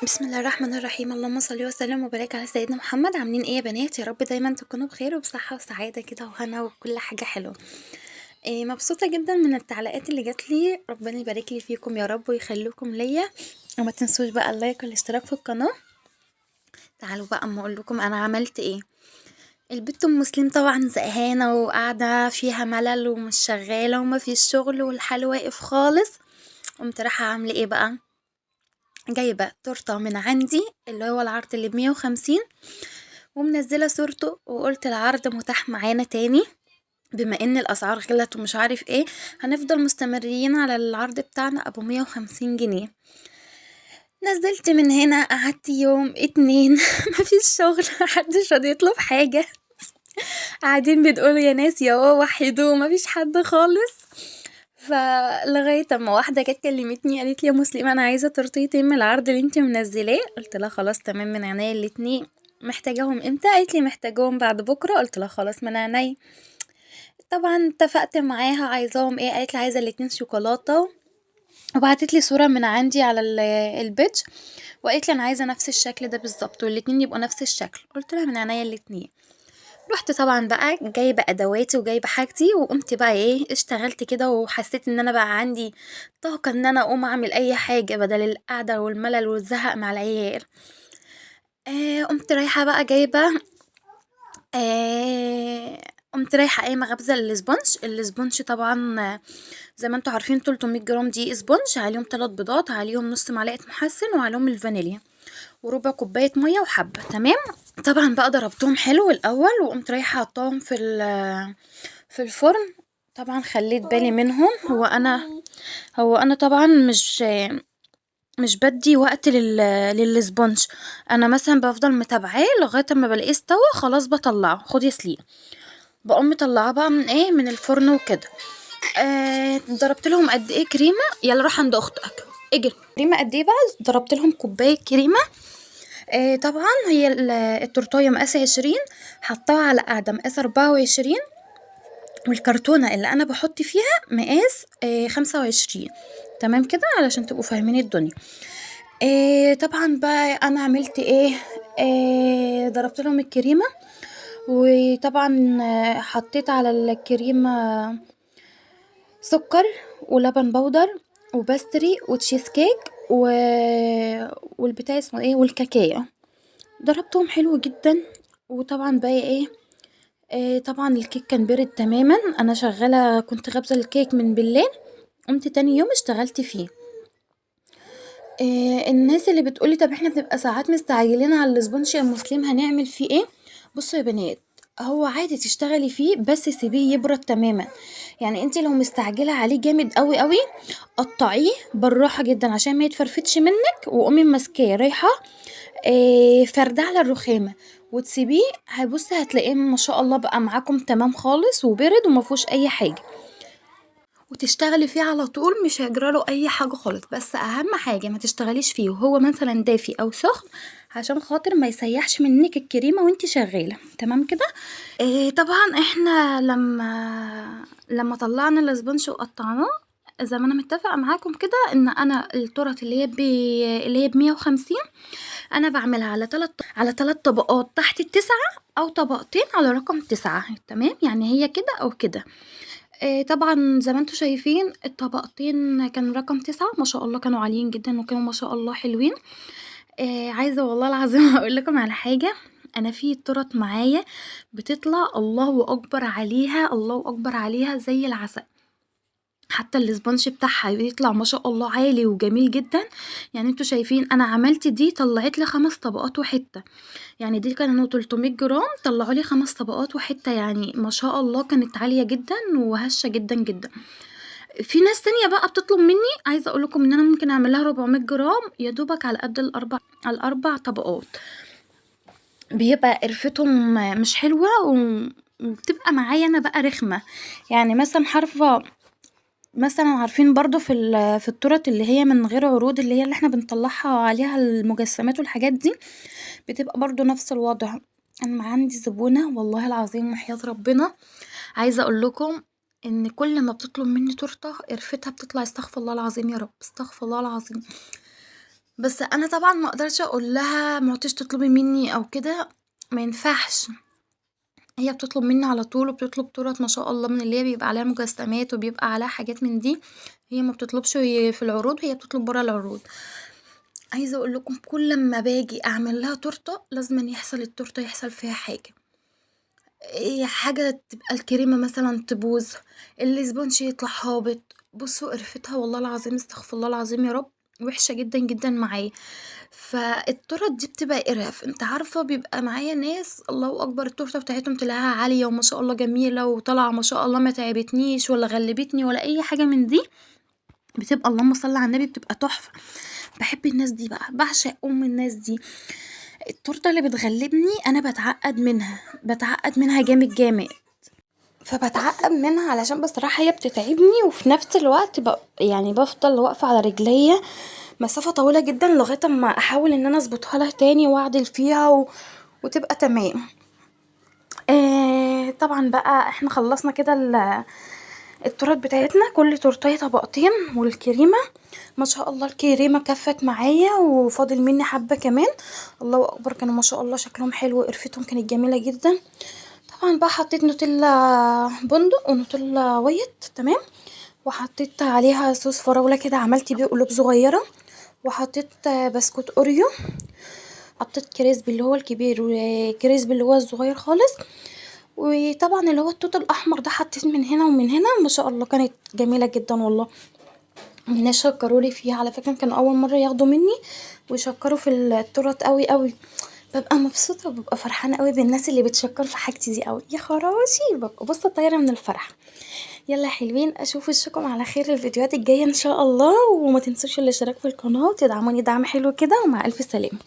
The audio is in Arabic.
بسم الله الرحمن الرحيم. اللهم صل وسلم وبارك على سيدنا محمد. عاملين ايه يا بنات؟ يا رب دايما تكونوا بخير وبصحة وسعادة كده وهنا وكل حاجة حلوة. مبسوطة جدا من التعليقات اللي جات لي، ربنا يبارك لي فيكم يا رب ويخليكم ليا. وما تنسوش بقى اللايك والاشتراك في القناة. تعالوا بقى اما اقول لكم انا عملت ايه. البت ام مسلم طبعا زهقانة وقاعدة فيها ملل ومش شغالة وما فيش شغل والحال واقف خالص. قمت رايحة عاملة ايه بقى؟ جايبة تورتة من عندي اللي هو العرض اللي ب150، ومنزلة صورته وقلت العرض متاح معانا تاني بما ان الاسعار غلت ومش عارف ايه، هنفضل مستمرين على العرض بتاعنا ابو 150 جنيه. نزلت من هنا قعدت يوم اتنين مفيش شغل، محدش راضي يطلب حاجة. قاعدين بنقول يا ناس يا وحدوا، مفيش حد خالص. فلغاية اما واحدة جت كلمتني قالت لي يا مسلمة انا عايزة تورتيتين من العرض اللي انتي منزلاه. قلت لها خلاص تمام من عينيا الاتنين. محتاجاهم امتى؟ قالت لي محتاجاهم بعد بكرة. قلت لها خلاص من عينيا. طبعا اتفقت معاها عايزاهم ايه، قالت لي عايزة الاتنين شوكولاتة، وبعتت لي صورة من عندي على البيج، وقالت لي انا عايزة نفس الشكل ده بالظبط والاتنين يبقوا نفس الشكل. قلت لها من عينيا الاتنين. رحت طبعا بقى جايبة ادواتي وجايبة حاجتي وقمت بقى ايه اشتغلت كده، وحسيت ان انا بقى عندي طاقة ان انا اقوم اعمل اي حاجة بدل القعدة والملل والزهق مع العيال. قمت رايحة بقى جايبة آه قمت رايحة قايمة غابزة الاسبونج طبعا. زي ما انتوا عارفين 300 جرام دي اسبونج، عليهم 3 بيضات، عليهم نص معلقة محسن، وعليهم الفانيليا، وربع كوباية مية وحبة. تمام. طبعا بقى ضربتهم حلو الاول وقمت رايحة حطاهم في الفرن. طبعا خليت بالي منهم. هو انا طبعا مش بدي وقت للسبونج. انا مثلا بفضل متابعاه لغايه اما بلاقيه استوى خلاص بطلعه خد يسليق. بقوم مطلعاه بقى من ايه من الفرن وكده. ضربت لهم قد ايه كريمه، يلا روح عند اختك اجري. كريمه قد ايه بقى؟ ضربت لهم كوبايه كريمه. طبعا هي التورتايه مقاس 20، حطاها على قاعده مقاس 24، والكرتونه اللي انا بحط فيها مقاس 25. تمام كده علشان تبقوا فاهمين الدنيا. طبعا بقى انا عملت ايه. ضربت لهم الكريمه، وطبعا حطيت على الكريمه سكر ولبن بودر وباستري وتشيز كيك والبتاع اسمه ايه والكاكاو. ضربتهم حلو جدا. وطبعا بقى ايه. طبعا الكيك كان بارد تماما، انا شغاله كنت غابزه الكيك من بالليل، قمت تاني يوم اشتغلت فيه. الناس اللي بتقولي طب احنا بنبقى ساعات مستعجلين على الاسبونج يا مسلم هنعمل فيه ايه؟ بصوا يا بنات، هو عادي تشتغلي فيه بس سيبيه يبرد تماما. يعني انت لو مستعجله عليه جامد قوي قوي قطعيه بالراحه جدا عشان ما يتفرفتش منك، وقومي ماسكاه رايحه فرداه على الرخامه وتسيبيه. هتبصي هتلاقيه ما شاء الله بقى معاكم تمام خالص وبرد ومفهوش اي حاجه، وتشتغلي فيه على طول مش هيجراله اي حاجة خالص. بس اهم حاجة ما تشتغليش فيه وهو مثلا دافي او سخن عشان خاطر ما يسيحش منك الكريمة وانتي شغالة. تمام كده. طبعا احنا لما طلعنا الاسبونج وقطعناه زي ما انا متفقة معاكم كده ان انا التورت اللي هي ب150 انا بعملها على تلات طبقات تحت التسعة، او طبقتين على رقم 9. تمام يعني هي كده او كده. طبعًا زي ما أنتم شايفين الطبقتين كانوا رقم 9 ما شاء الله، كانوا عاليين جدًا وكانوا ما شاء الله حلوين. عايزة والله العظيم أقول لكم على حاجة، أنا في تورت معايا بتطلع الله أكبر عليها، الله أكبر عليها زي العسل. حتى السبونج بتاعها بيطلع ما شاء الله عالي وجميل جدًا. يعني أنتم شايفين أنا عملت دي طلعت لي 5 طبقات وحتة، يعني دي كانوا 300 جرام طلعوا لي 5 طبقات وحتة، يعني ما شاء الله كانت عالية جدًا وهشة جدًا جدًا. في ناس تانية بقى بتطلب مني، عايزة اقول لكم ان انا ممكن اعمل لها 400 جرام يا دوبك على قد الاربع طبقات، بيبقى قرفتهم مش حلوة وبتبقى معايا انا بقى رخمة. يعني مثلا حرفة، مثلا عارفين برضو في التورت اللي هي من غير عروض اللي هي اللي احنا بنطلعها عليها المجسمات والحاجات دي، بتبقى برضو نفس الوضع. انا عندي زبونة والله العظيم وحياة ربنا عايزة اقول لكم ان كل ما بتطلب مني تورته قرفتها بتطلع، استغفر الله العظيم يا رب، استغفر الله العظيم. بس انا طبعا ما اقدرش اقول لها ما عدتش تطلبي مني او كده، ما ينفعش. هي بتطلب مني على طول، وبتطلب تورت ما شاء الله من اللي هي بيبقى عليها مجسمات وبيبقى عليها حاجات من دي. هي ما بتطلبش في العروض، هي بتطلب برا العروض. عايزه اقول لكم كل ما باجي اعمل لها تورته لازم يحصل التورته يحصل فيها حاجه. ايه حاجه تبقى الكريمه مثلا تبوظ، الاسبونج يطلع هابط. بصوا قرفتها والله العظيم استغفر الله العظيم يا رب، وحشه جدا جدا معايا. فالتورت دي بتبقى قرف، انت عارفه بيبقى معايا ناس الله اكبر التورته بتاعتهم تلاقيها عاليه وما شاء الله جميله وطالعه ما شاء الله، ما تعبتنيش ولا غلبتني ولا اي حاجه من دي. بتبقى اللهم صل على النبي بتبقى تحفه. باحب الناس دي بقى، باعشق الناس دي. التورتة اللي بتغلبني أنا باتعقد منها، باتعقد منها جامد جامد. فباتعقد منها علشان بصراحة هي بتتعبني، وفي نفس الوقت يعني بافضل واقفة على رجليا مسافة طويلة جدا لغاية اما احاول ان انا اظبطها لها تاني واعدل فيها وتبقى تمام. طبعا بقى احنا خلصنا كده التورت بتاعتنا، كل تورتية طبقتين والكريمة ما شاء الله الكريمة كفت معايا وفاضل مني حبة كمان. الله اكبر كانوا ما شاء الله شكلهم حلو وقرفتهم كانت جميلة جدا. طبعا بقى حطيت نوتيلا بندق ونوتيلا وايت تمام، وحطيت عليها صوص فراولة كده عملت بيه قلوب صغيرة، وحطيت بسكوت اوريو، حطيت كريسبي اللي هو الكبير وكريسبي اللي هو الصغير خالص، وطبعا اللي هو التوت الاحمر ده حطيت من هنا ومن هنا ما شاء الله كانت جميلة جدا والله. الناس شكرولي فيها على فكرة، كانوا اول مرة ياخدوا مني ويشكروا في التورت قوي قوي. ببقى مبسوطة وببقى فرحانة قوي بالناس اللي بتشكر في حاجتي دي قوي يا خراشي، ببقى بص طايرة من الفرح. يلا يا حلوين اشوف وشكم على خير الفيديوهات الجاية ان شاء الله، وما تنسوش الاشتراك في القناة وتدعموني دعم حلو كده، ومع الف سلامة.